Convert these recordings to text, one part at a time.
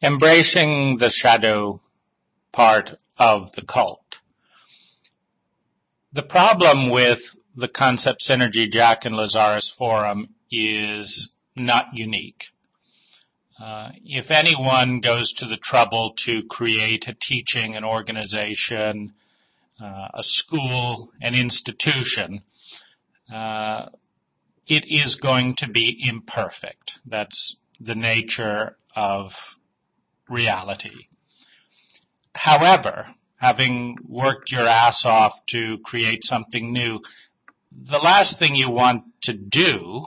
Embracing the shadow part of the cult. The problem with the concept synergy Jach and Lazaris forum is not unique. If anyone goes to the trouble to create a teaching, an organization, a school, an institution, it is going to be imperfect. That's the nature of reality. However, having worked your ass off to create something new, the last thing you want to do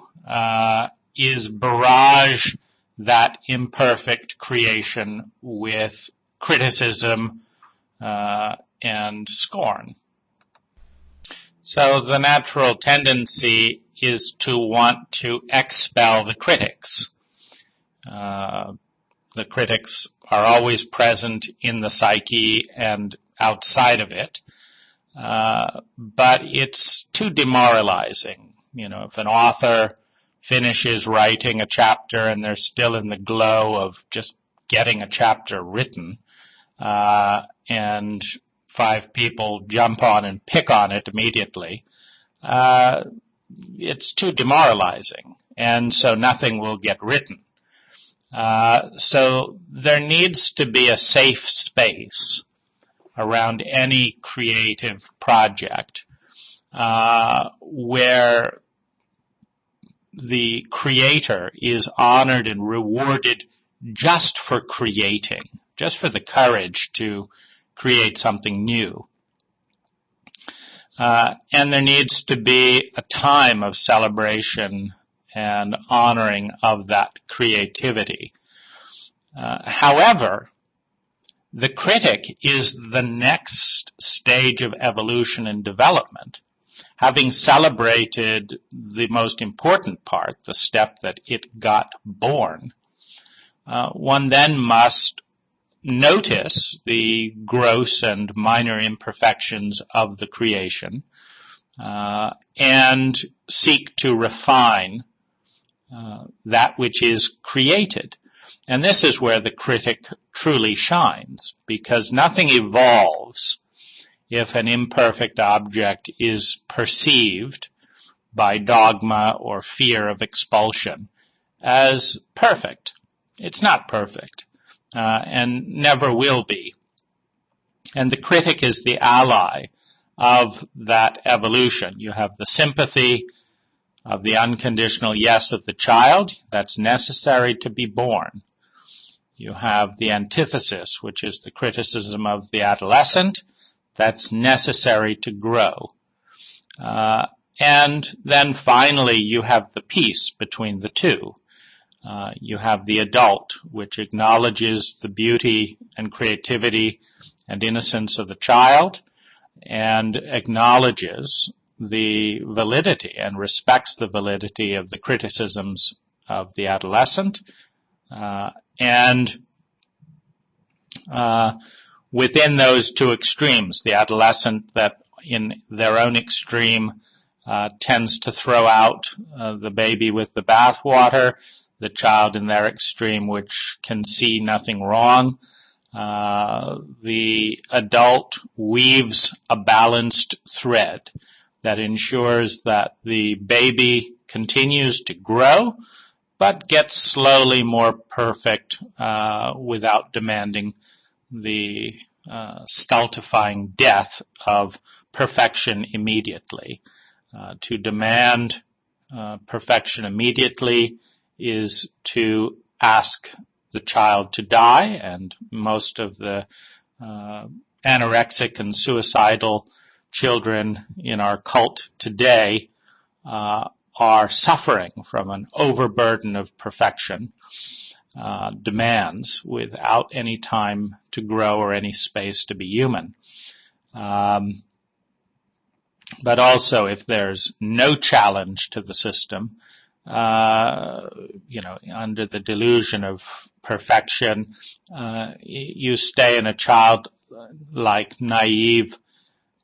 is barrage that imperfect creation with criticism and scorn. So the natural tendency is to want to expel the critics. The critics are always present in the psyche and outside of it, but it's too demoralizing. If an author finishes writing a chapter and they're still in the glow of just getting a chapter written, and 5 people jump on and pick on it immediately, it's too demoralizing, and so nothing will get written. So there needs to be a safe space around any creative project where the creator is honored and rewarded just for creating, just for the courage to create something new. And there needs to be a time of celebration and honoring of that creativity. However, the critic is the next stage of evolution and development. Having celebrated the most important part, the step that it got born, one then must notice the gross and minor imperfections of the creation and seek to refine that which is created. And this is where the critic truly shines, because nothing evolves if an imperfect object is perceived by dogma or fear of expulsion as perfect. It's not perfect, and never will be. And the critic is the ally of that evolution. You have the sympathy of the unconditional yes of the child. That's necessary to be born. You have the antithesis, which is the criticism of the adolescent. That's necessary to grow. And then finally you have the peace between the two. You have the adult, which acknowledges the beauty and creativity and innocence of the child and acknowledges the validity and respects the validity of the criticisms of the adolescent. And within those two extremes, the adolescent that in their own extreme tends to throw out the baby with the bathwater, the child in their extreme which can see nothing wrong. The adult weaves a balanced thread that ensures that the baby continues to grow, but gets slowly more perfect without demanding the stultifying death of perfection immediately. To demand perfection immediately is to ask the child to die, and most of the anorexic and suicidal children in our cult today are suffering from an overburden of perfection demands without any time to grow or any space to be human. But also, if there's no challenge to the system, under the delusion of perfection, you stay in a childlike, naive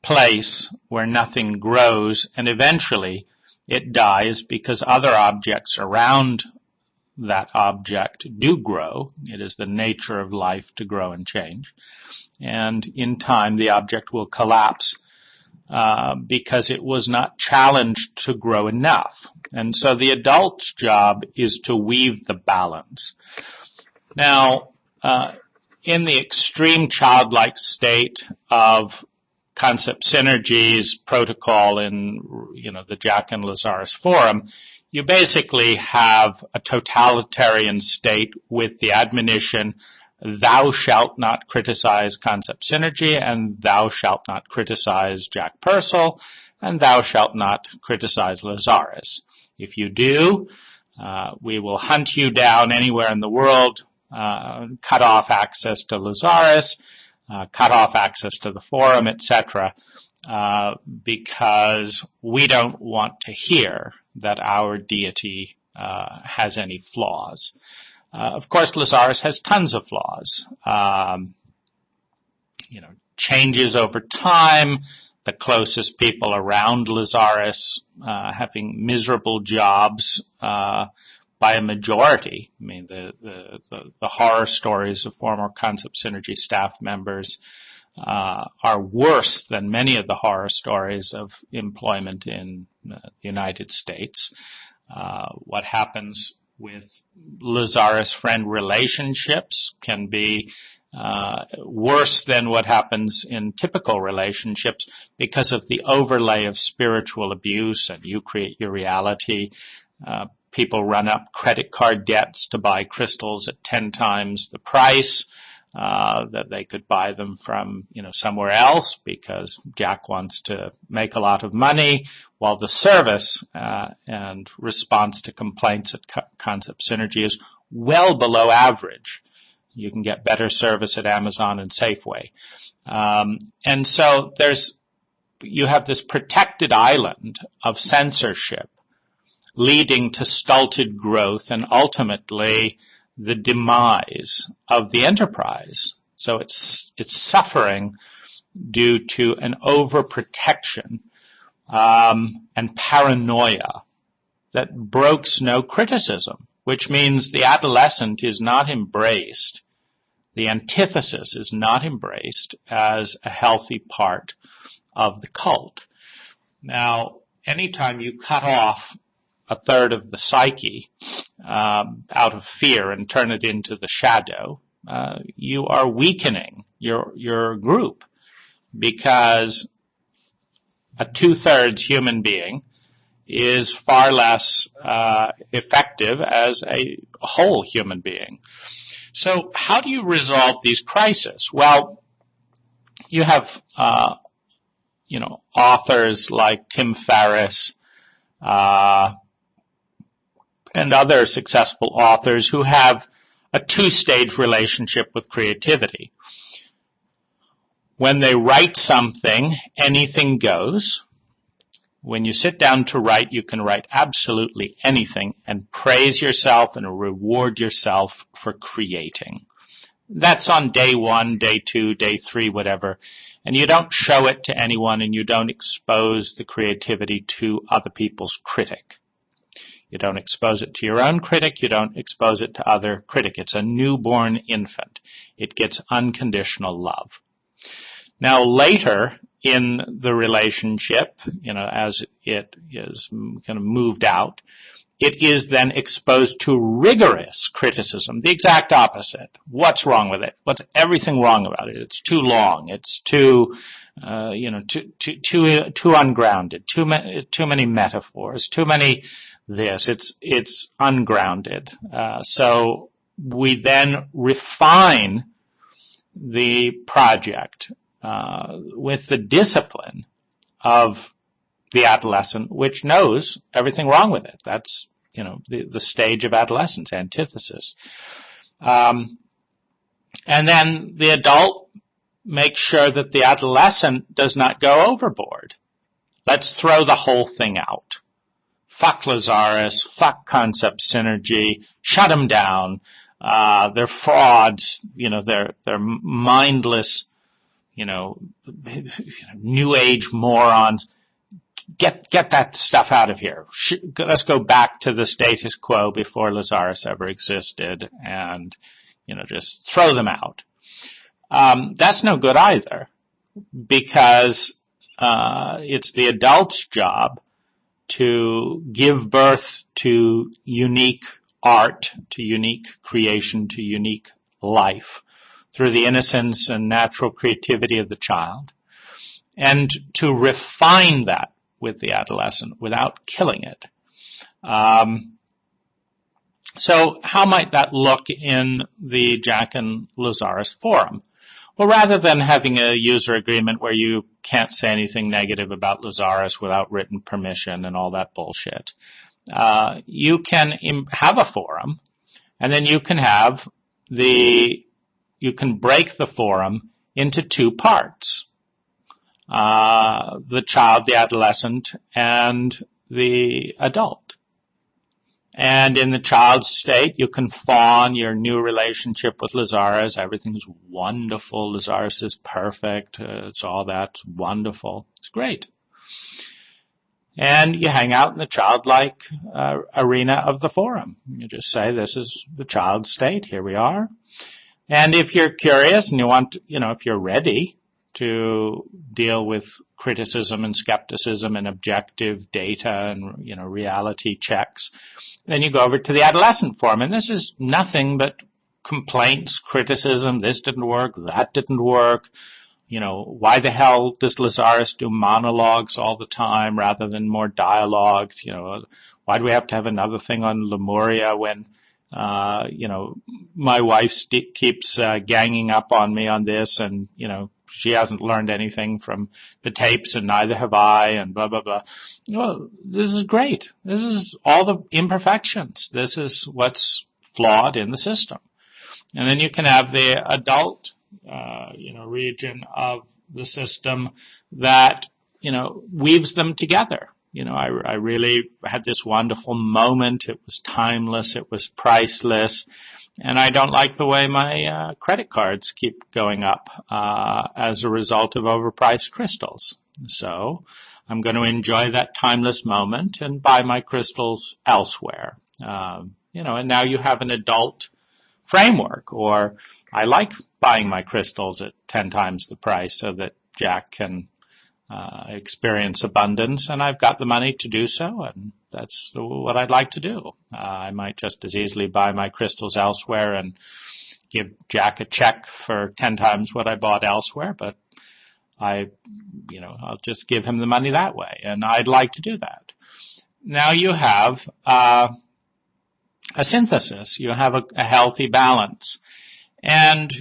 place where nothing grows, and eventually it dies because other objects around that object do grow. It is the nature of life to grow and change. And in time, the object will collapse because it was not challenged to grow enough. And so the adult's job is to weave the balance. Now, in the extreme childlike state of concept synergies protocol in, the Jach and Lazaris forum, you basically have a totalitarian state with the admonition, thou shalt not criticize concept synergy, and thou shalt not criticize Jach Pursel, and thou shalt not criticize Lazaris. If you do, we will hunt you down anywhere in the world, cut off access to Lazaris, cut off access to the forum, etc., because we don't want to hear that our deity has any flaws. Of course, Lazaris has tons of flaws. Changes over time, the closest people around Lazaris having miserable jobs by a majority. I mean, the horror stories of former Concept Synergy staff members are worse than many of the horror stories of employment in the United States. What happens with Lazaris friend relationships can be worse than what happens in typical relationships because of the overlay of spiritual abuse, and you create your reality. People run up credit card debts to buy crystals at 10 times the price that they could buy them from, somewhere else, because Jach wants to make a lot of money, while the service and response to complaints at Concept Synergy is well below average. You can get better service at Amazon and Safeway. And so you have this protected island of censorship leading to stunted growth and ultimately the demise of the enterprise. So it's suffering due to an overprotection and paranoia that brokes no criticism, which means the adolescent is not embraced. The antithesis is not embraced as a healthy part of the cult. Now, anytime you cut off a third of the psyche out of fear and turn it into the shadow, you are weakening your group, because a 2/3 human being is far less effective as a whole human being. So how do you resolve these crises? Well, you have authors like Tim Ferriss and other successful authors who have a two-stage relationship with creativity. When they write something, anything goes. When you sit down to write, you can write absolutely anything and praise yourself and reward yourself for creating. That's on day 1, day 2, day 3, whatever. And you don't show it to anyone, and you don't expose the creativity to other people's critic. You don't expose it to your own critic. You don't expose it to other critic. It's a newborn infant. It gets unconditional love. Now, later in the relationship, as it is kind of moved out, it is then exposed to rigorous criticism, the exact opposite. What's wrong with it? What's everything wrong about it? It's too long. It's too ungrounded. Too many metaphors. Too many this. It's ungrounded. So we then refine the project with the discipline of the adolescent, which knows everything wrong with it. That's, the stage of adolescence, antithesis. And then the adult makes sure that the adolescent does not go overboard. Let's throw the whole thing out. Fuck Lazaris, fuck Concept Synergy, shut them down. They're frauds, they're mindless, New Age morons. get that stuff out of here. Let's go back to the status quo before Lazaris ever existed and, just throw them out. That's no good either, because it's the adult's job to give birth to unique art, to unique creation, to unique life through the innocence and natural creativity of the child, and to refine that with the adolescent without killing it. So how might that look in the Jach and Lazaris forum? Well, rather than having a user agreement where you can't say anything negative about Lazaris without written permission and all that bullshit, you can have a forum, and then you can break the forum into two parts. The child, the adolescent, and the adult. And in the child's state, you can fawn your new relationship with Lazaris. Everything's wonderful. Lazaris is perfect. It's all that's wonderful. It's great. And you hang out in the childlike arena of the forum. You just say, this is the child's state. Here we are. And if you're curious and you want, if you're ready to deal with criticism and skepticism and objective data and, reality checks, then you go over to the adolescent forum. And this is nothing but complaints, criticism. This didn't work. That didn't work. Why the hell does Lazaris do monologues all the time rather than more dialogues? Why do we have to have another thing on Lemuria when, my wife keeps ganging up on me on this, and, she hasn't learned anything from the tapes, and neither have I, and blah, blah, blah. Well, this is great. This is all the imperfections. This is what's flawed in the system. And then you can have the adult, region of the system that, weaves them together. I really had this wonderful moment. It was timeless. It was priceless. And I don't like the way my credit cards keep going up as a result of overpriced crystals. So I'm going to enjoy that timeless moment and buy my crystals elsewhere. And now you have an adult framework. Or I like buying my crystals at 10 times the price so that Jach can experience abundance, and I've got the money to do so, and that's what I'd like to do. I might just as easily buy my crystals elsewhere and give Jach a check for 10 times what I bought elsewhere, but I'll just give him the money that way, and I'd like to do that. Now you have a synthesis. You have a healthy balance, and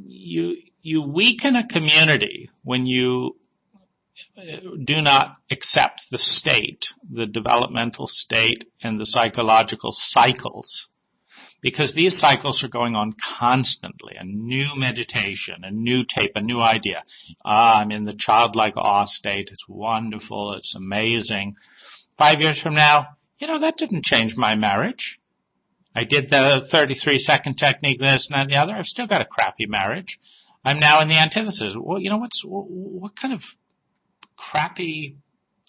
you weaken a community when you do not accept the state, the developmental state, and the psychological cycles, because these cycles are going on constantly. A new meditation, a new tape, a new idea. I'm in the childlike awe state. It's wonderful. It's amazing. 5 years from now, that didn't change my marriage. I did the 33-second technique, this and that and the other. I've still got a crappy marriage. I'm now in the antithesis. Well, what kind of crappy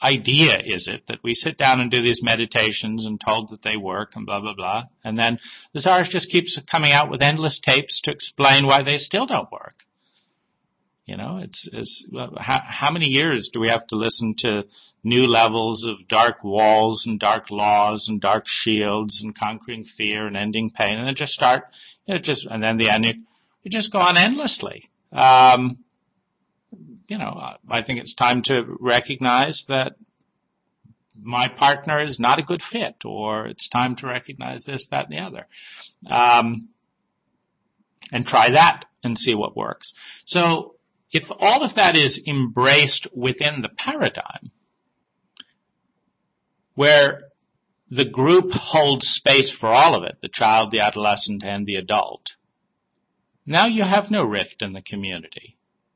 idea is it that we sit down and do these meditations and told that they work and blah, blah, blah, and then Lazaris just keeps coming out with endless tapes to explain why they still don't work? How many years do we have to listen to new levels of dark walls and dark laws and dark shields and conquering fear and ending pain, and then just start, and then the end, you just go on endlessly. I think it's time to recognize that my partner is not a good fit, or it's time to recognize this, that, and the other. And try that and see what works. So if all of that is embraced within the paradigm, where the group holds space for all of it, the child, the adolescent, and the adult, now you have no rift in the community.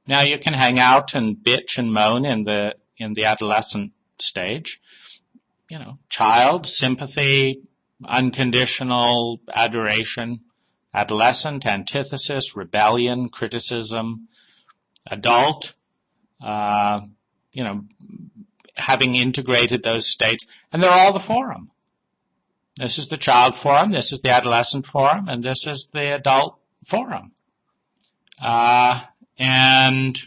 Now you can hang out and bitch and moan in the adolescent stage. Child, sympathy, unconditional adoration. Adolescent, antithesis, rebellion, criticism. Adult, having integrated those states, and they're all the forum. This is the child forum, this is the adolescent forum, and this is the adult forum. And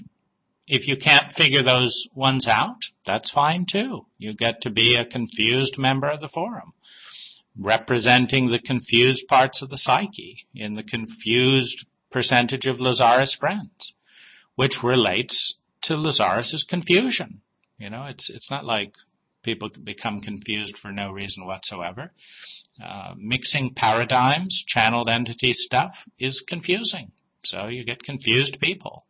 if you can't figure those ones out, that's fine too. You get to be a confused member of the forum, representing the confused parts of the psyche in the confused percentage of Lazaris friends, which relates to Lazaris's confusion. You know, it's not like people become confused for no reason whatsoever. Mixing paradigms, channeled entity stuff is confusing. So you get confused people.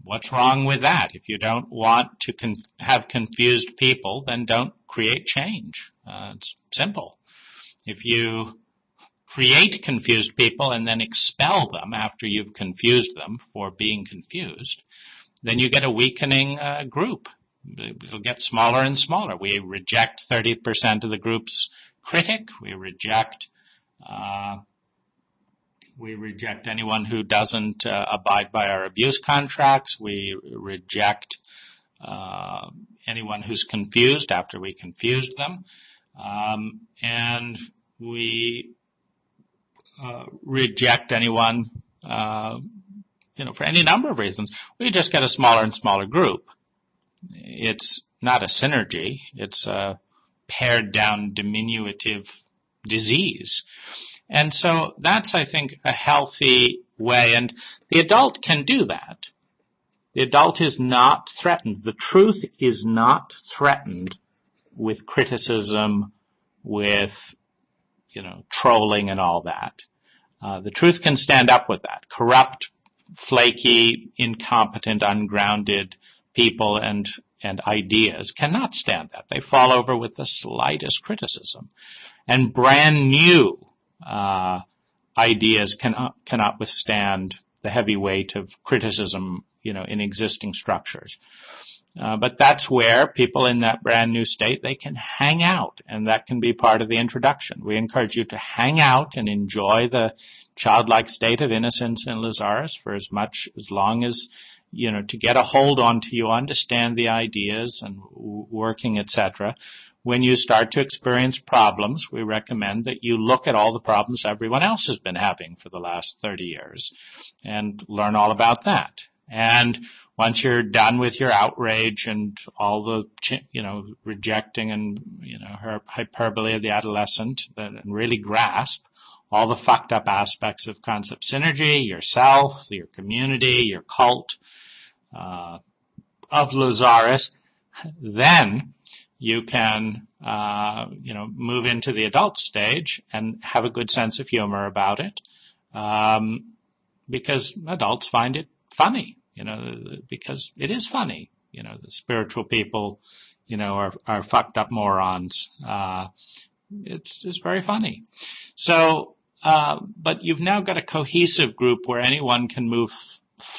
What's wrong with that? If you don't want to have confused people, then don't create change. It's simple. If you create confused people and then expel them after you've confused them for being confused, then you get a weakening group. It'll get smaller and smaller. We reject 30% of the group's critic. We reject anyone who doesn't abide by our abuse contracts. We reject anyone who's confused after we confused them. And we reject anyone, for any number of reasons. We just get a smaller and smaller group. It's not a synergy. It's a pared down diminutive disease. And so that's, I think, a healthy way. And the adult can do that. The adult is not threatened. The truth is not threatened with criticism, with, trolling and all that. The truth can stand up with that. Corrupt, flaky, incompetent, ungrounded people and ideas cannot stand that. They fall over with the slightest criticism. And brand new ideas cannot withstand the heavy weight of criticism, in existing structures. But that's where people in that brand new state, they can hang out, and that can be part of the introduction. We encourage you to hang out and enjoy the childlike state of innocence in Lazaris for as long as, to get a hold on to you, understand the ideas and working, etc. When you start to experience problems, we recommend that you look at all the problems everyone else has been having for the last 30 years and learn all about that. And once you're done with your outrage and all the, rejecting and, her hyperbole of the adolescent, and really grasp all the fucked up aspects of concept synergy, yourself, your community, your cult, of Lazaris, then you can, move into the adult stage and have a good sense of humor about it, because adults find it funny, because it is funny. The spiritual people, are fucked up morons. It's very funny. So, but you've now got a cohesive group where anyone can move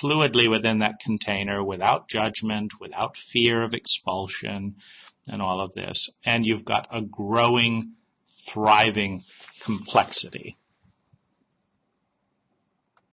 fluidly within that container without judgment, without fear of expulsion, and all of this. And you've got a growing, thriving complexity.